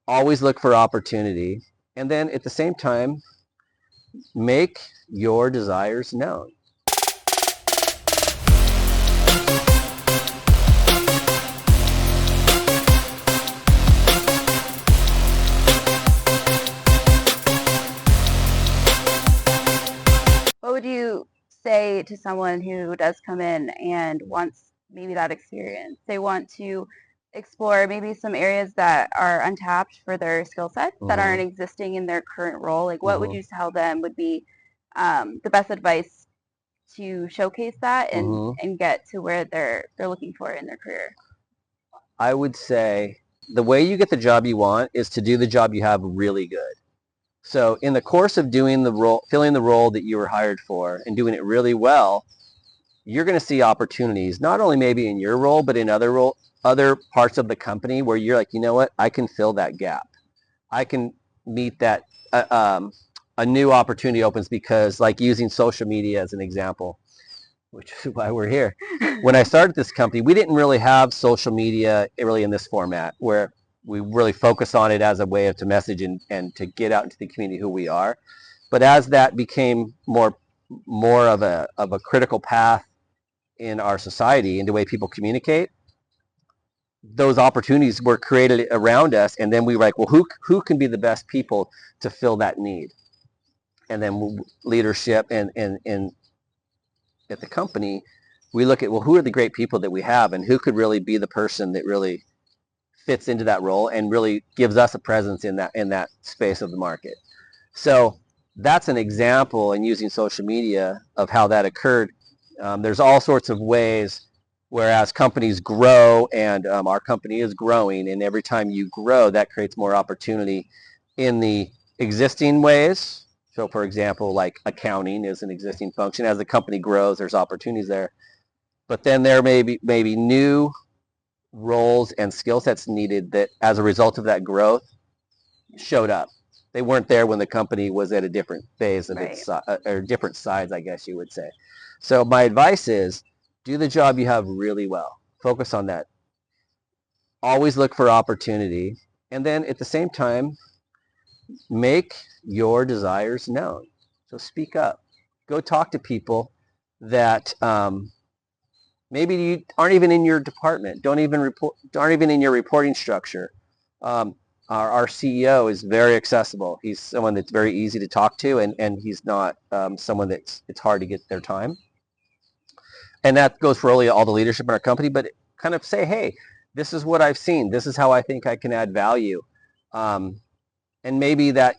always look for opportunity, and then at the same time, make your desires known. What would you say to someone who does come in and wants maybe that experience? They want to explore maybe some areas that are untapped for their skill sets that aren't existing in their current role. Like, what would you tell them would be the best advice to showcase that and get to where they're looking for in their career? I would say the way you get the job you want is to do the job you have really good. So in the course of doing the role, filling the role that you were hired for and doing it really well, you're going to see opportunities, not only maybe in your role, but in other parts of the company where you're like, you know what, I can fill that gap. I can meet that. A new opportunity opens because, like, using social media as an example, which is why we're here. When I started this company, we didn't really have social media really in this format where we really focus on it as a way to message and to get out into the community who we are. But as that became more of a critical path in our society, in the way people communicate, those opportunities were created around us, and then we were like, well, who can be the best people to fill that need? And then leadership and at the company, we look at, well, who are the great people that we have, and who could really be the person that really fits into that role and really gives us a presence in that space of the market. So that's an example in using social media of how that occurred. There's all sorts of ways, whereas companies grow, and our company is growing, and every time you grow, that creates more opportunity in the existing ways. So for example, like accounting is an existing function. As the company grows, there's opportunities there. But then there may be new roles and skill sets needed that, as a result of that growth, showed up. They weren't there when the company was at a different phase of its, or different sides, I guess you would say. So my advice is, do the job you have really well. Focus on that. Always look for opportunity. And then at the same time, make your desires known. So speak up. Go talk to people that maybe you aren't even in your department, aren't even in your reporting structure. Our CEO is very accessible. He's someone that's very easy to talk to, and he's not someone it's hard to get their time. And that goes for really all the leadership in our company, but kind of say, hey, this is what I've seen. This is how I think I can add value. And maybe that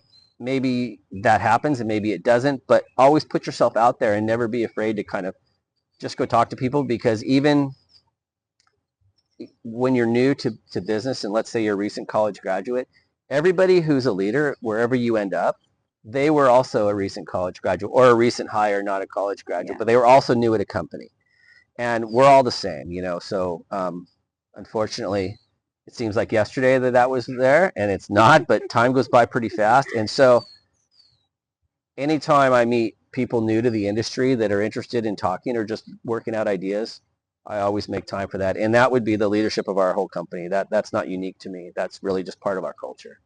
happens and maybe it doesn't, but always put yourself out there and never be afraid to kind of just go talk to people, because even when you're new to business, and let's say you're a recent college graduate, everybody who's a leader, wherever you end up, they were also a recent college graduate or a recent hire, not a college graduate, but they were also new at a company. And we're all the same, so unfortunately, it seems like yesterday that was there, and it's not, but time goes by pretty fast. And so anytime I meet people new to the industry that are interested in talking or just working out ideas, I always make time for that. And that would be the leadership of our whole company. That's not unique to me. That's really just part of our culture.